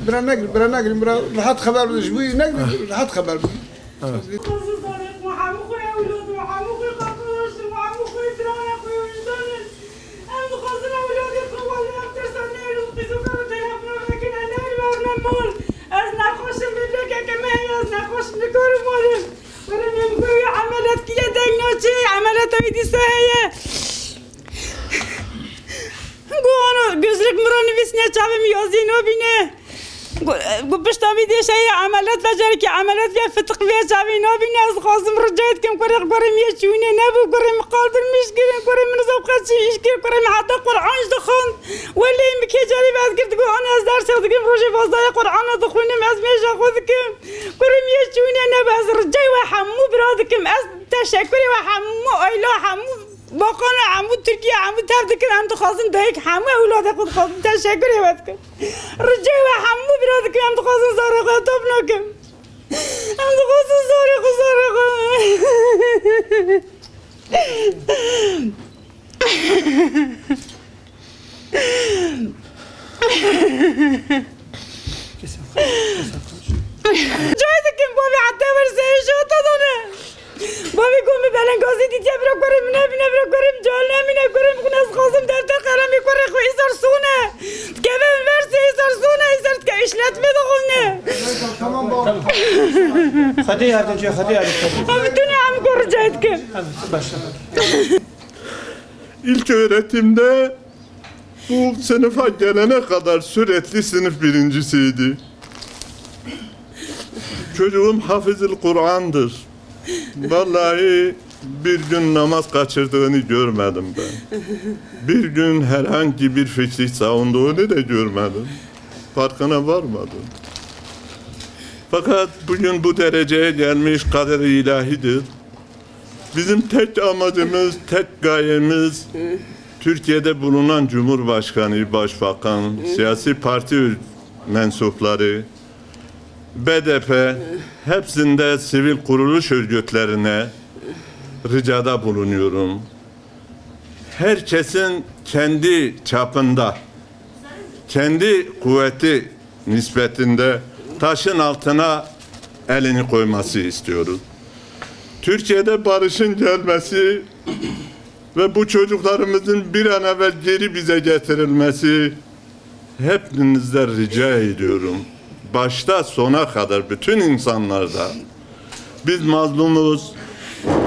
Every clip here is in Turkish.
برا نقري برا راحت خبر بدش بوي نقري راحت خبر بوي gözlük mürani visne çavim yazino bine. Gubiştavi diye şey amelat vecer ki amelat ya fıtık ve çavino bine az khazım ricayet kim kurik kurim ya şune ne bu kurim kalbirmiş girin kurim nizavqatçı işkir kurim hatta Kur'an dıkhın. Veli mikecari vaz girdik ana az ders aldık proje fazlaya Kur'an'a dıkhunum az meşa khudikim. Kurim ya şune ne baz ricay ve hammu biradikim az teşekkür ve hammu ayla hammu باقانا عمود تركيا عمود تابدكن عم تخاصن دايك حمو أولادك خود خاصن تشكر يا بدكم رجعي وحمو برادكم عم تخاصن زارقة طبناكم عم تخاصن زارقة جايدكم بابي حتى برسي شو تضونه بابي قومي بلن قوزي ديتيا برا كورم برا كورم جالنا منا كورم خناس خازم دفتر قلمي كوري خو إزار سونه كيفن verse إزار سونه إزار كإشلات مدخلنا خدي هذا جا خدي هذا الدنيا عم كور جايتكم İlk öğretimde bu sınıfa gelene kadar sürekli sınıf birincisiydi. Çocuğum hafızıl Kur'an'dır. Vallahi bir gün namaz kaçırdığını görmedim ben. Bir gün herhangi bir fikri savunduğunu da görmedim. Farkına varmadım. Fakat bugün bu dereceye gelmiş kader-i ilahidir. Bizim tek amacımız, tek gayemiz Türkiye'de bulunan Cumhurbaşkanı, Başbakan, siyasi parti mensupları, BDP, hepsinde sivil kuruluş örgütlerine ricada bulunuyorum. Herkesin kendi çapında, kendi kuvveti nispetinde taşın altına elini koyması istiyoruz. Türkiye'de barışın gelmesi ve bu çocuklarımızın bir an evvel geri bize getirilmesi hepinizden rica ediyorum. Başta sona kadar bütün insanlarda biz mazlumuz,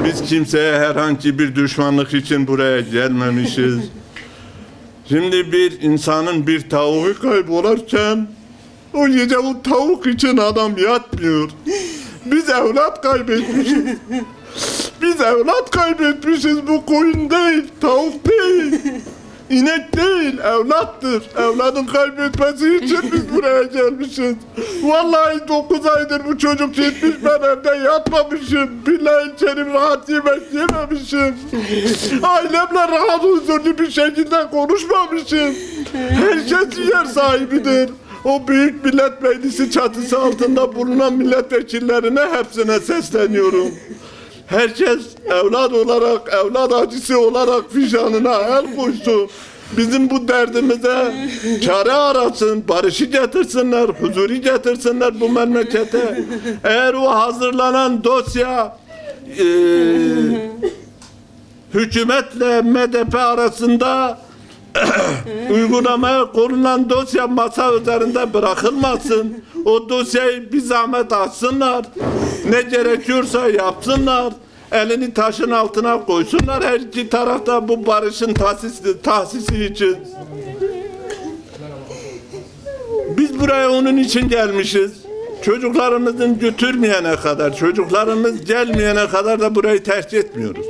biz kimseye herhangi bir düşmanlık için buraya gelmemişiz. Şimdi bir insanın bir tavuğu kaybolarken o gece o tavuk için adam yatmıyor. Biz evlat kaybetmişiz. Biz evlat kaybetmişiz. Bu koyun değil, tavuk değil. İnek değil, evlattır. Evladın kaybetmesi için biz buraya gelmişiz. Vallahi 9 aydır bu çocuk gitmiş, ben evde yatmamışım. Billahi kerim rahat yemek yememişim. Ailemle rahat huzurlu bir şekilde konuşmamışım. Herkes yer sahibidir. O büyük millet meclisi çatısı altında bulunan milletvekillerine hepsine sesleniyorum. Herkes evlat olarak, evlat acısı olarak vicdanına el koysun. Bizim bu derdimize çare arasın, barışı getirsinler, huzuru getirsinler bu memlekete. Eğer o hazırlanan dosya hükümetle MDP arasında uygulamaya konulan dosya masa üzerinde bırakılmasın. O dosyayı bir zahmet açsınlar. Ne gerekiyorsa yapsınlar. Elini taşın altına koysunlar her iki tarafta bu barışın tahsisi için. Biz buraya onun için gelmişiz. Çocuklarımızın götürmeyene kadar, çocuklarımız gelmeyene kadar da burayı terk etmiyoruz.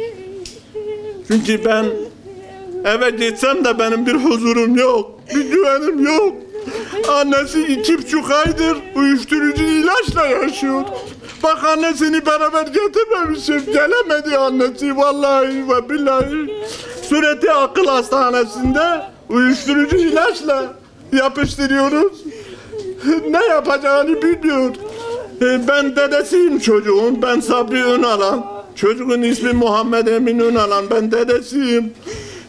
Çünkü ben eve gitsem de benim bir huzurum yok, bir güvenim yok. Annesi 2,5 aydır uyuşturucu ilaçla yaşıyor. Bak annesini beraber getirmemişim. Gelemedi annesi vallahi ve billahi. Sürekli akıl hastanesinde uyuşturucu ilaçla yapıştırıyoruz. Ne yapacağını bilmiyor. Ben dedesiyim çocuğun. Ben Sabri Önalan. Çocuğun ismi Muhammed Emin Önalan. Ben dedesiyim.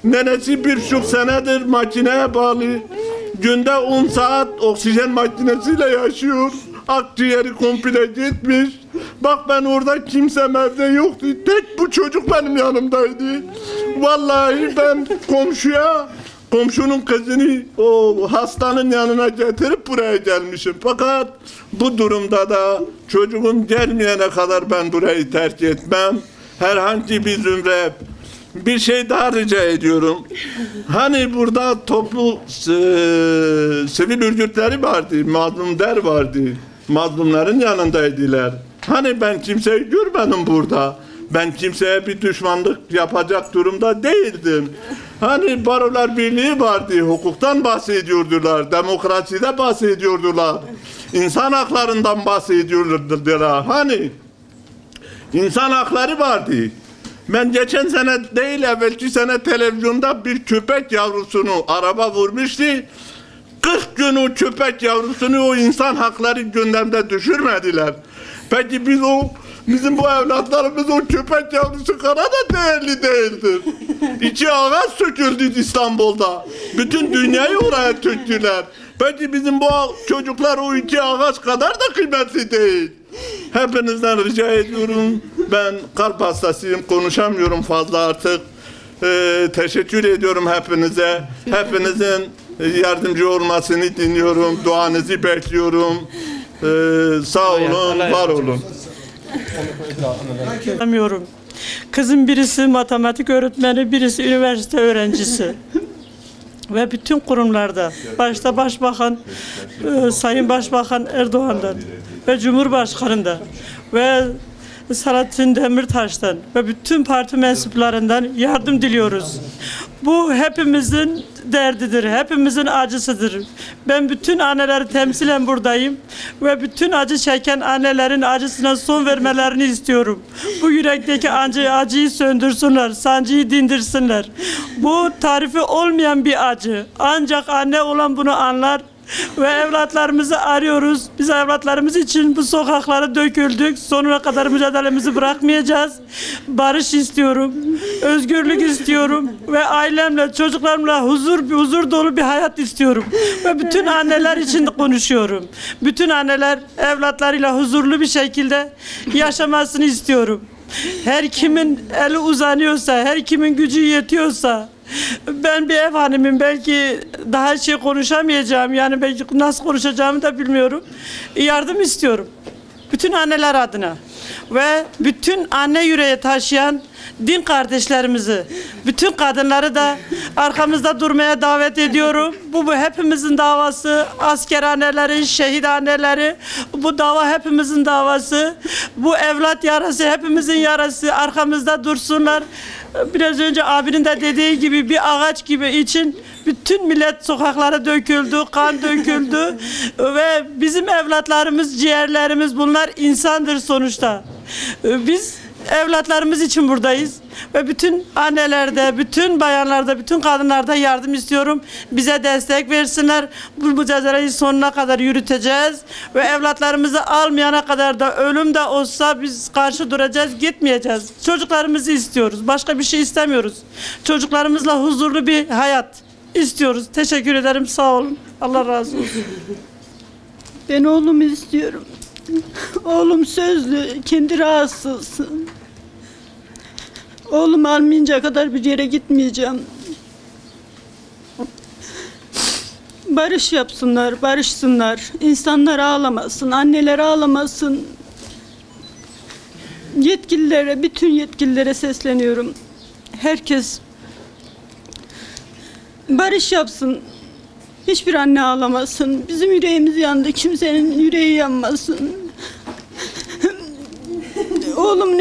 Nenesi 1,5 senedir makineye bağlı. Günde 10 saat oksijen makinesiyle yaşıyor. Akciğeri komple gitmiş. Bak ben orada kimsem evde yoktu. Tek bu çocuk benim yanımdaydı. Vallahi ben komşunun kızını o hastanın yanına getirip buraya gelmişim. Fakat bu durumda da çocuğum gelmeyene kadar ben burayı terk etmem. Herhangi bir zümre. Bir şey daha rica ediyorum. Hani burada toplu sivil örgütleri vardı, mazlumlar vardı. Mazlumların yanındaydılar. Hani ben kimseyi görmedim burada. Ben kimseye bir düşmanlık yapacak durumda değildim. Hani Barolar Birliği vardı, hukuktan bahsediyordular, demokraside bahsediyordular, insan haklarından bahsediyordular. Hani insan hakları vardı. Ben geçen sene değil, evvelki sene televizyonda bir köpek yavrusunu araba vurmuştu. 40 gün o köpek yavrusunu o insan hakları gündemde düşürmediler. Peki bizim bu evlatlarımız o köpek yavrusu kadar da değerli değildir. 2 ağaç söküldü İstanbul'da. Bütün dünyayı oraya töktüler. Peki bizim bu çocuklar o 2 ağaç kadar da kıymetli değil. Hepinizden rica ediyorum. Ben kalp hastasıyım, konuşamıyorum fazla artık. Teşekkür ediyorum hepinize. Hepinizin yardımcı olmasını dinliyorum. Duanızı bekliyorum. Sağ olun, var olun. Kızım birisi matematik öğretmeni, birisi üniversite öğrencisi. Ve bütün kurumlarda, başta Başbakan, Sayın Başbakan Erdoğan'dan ve Cumhurbaşkanı'ndan ve Selahattin Demirtaş'tan ve bütün parti mensuplarından yardım diliyoruz. Bu hepimizin derdidir, hepimizin acısıdır. Ben bütün anneleri temsilen buradayım ve bütün acı çeken annelerin acısına son vermelerini istiyorum. Bu yürekteki acıyı söndürsünler, sancıyı dindirsinler. Bu tarifi olmayan bir acı. Ancak anne olan bunu anlar. Ve evlatlarımızı arıyoruz. Biz evlatlarımız için bu sokaklara döküldük. Sonuna kadar mücadelemizi bırakmayacağız. Barış istiyorum. Özgürlük istiyorum. Ve ailemle, çocuklarımla huzur dolu bir hayat istiyorum. Ve bütün anneler için de konuşuyorum. Bütün anneler evlatlarıyla huzurlu bir şekilde yaşamasını istiyorum. Her kimin eli uzanıyorsa, her kimin gücü yetiyorsa, ben bir ev hanımıyım, belki daha şey konuşamayacağım, yani belki nasıl konuşacağımı da bilmiyorum. Yardım istiyorum. Bütün anneler adına ve bütün anne yüreği taşıyan din kardeşlerimizi, bütün kadınları da arkamızda durmaya davet ediyorum. Bu hepimizin davası, asker annelerin, şehit anneleri, bu dava hepimizin davası. Bu evlat yarası hepimizin yarası, arkamızda dursunlar. Biraz önce abinin de dediği gibi bir ağaç gibi için bütün millet sokaklara döküldü, kan döküldü ve bizim evlatlarımız, ciğerlerimiz, bunlar insandır sonuçta. Biz evlatlarımız için buradayız ve bütün annelerde, bütün bayanlarda, bütün kadınlarda yardım istiyorum. Bize destek versinler. Bu mücadeleyi sonuna kadar yürüteceğiz ve evlatlarımızı almayana kadar da ölüm de olsa biz karşı duracağız, gitmeyeceğiz. Çocuklarımızı istiyoruz. Başka bir şey istemiyoruz. Çocuklarımızla huzurlu bir hayat istiyoruz. Teşekkür ederim. Sağ olun. Allah razı olsun. Ben oğlumu istiyorum. Oğlum sözlü, kendi rahatsız. Oğlumu almayınca kadar bir yere gitmeyeceğim. Barış yapsınlar, barışsınlar. İnsanlar ağlamasın, anneler ağlamasın. Yetkililere, bütün yetkililere sesleniyorum. Herkes barış yapsın. Hiçbir anne ağlamasın. Bizim yüreğimiz yandı, kimsenin yüreği yanmasın. Oğlumun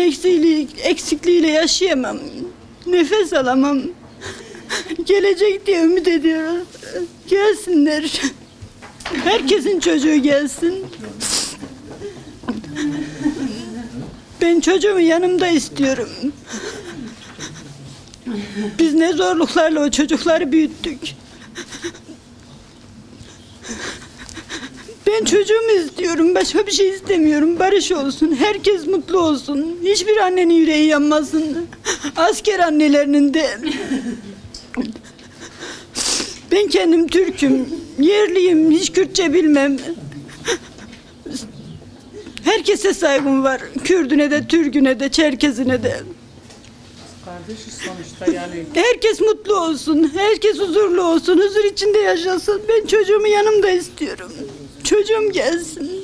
eksikliğiyle yaşayamam. Nefes alamam. Gelecek diye ümit ediyoruz. Gelsinler. Herkesin çocuğu gelsin. Ben çocuğumu yanımda istiyorum. Biz ne zorluklarla o çocukları büyüttük. Ben çocuğumu istiyorum. Başka bir şey istemiyorum. Barış olsun. Herkes mutlu olsun. Hiçbir annenin yüreği yanmasın. Asker annelerinin de. Ben kendim Türk'üm, yerliyim, hiç Kürtçe bilmem. Herkese saygım var. Kürdüne de, Türk'üne de, Çerkezine de. Kardeşiz sonuçta yani. Herkes mutlu olsun, herkes huzurlu olsun, huzur içinde yaşasın. Ben çocuğumu yanımda istiyorum. Çocuğum gelsin.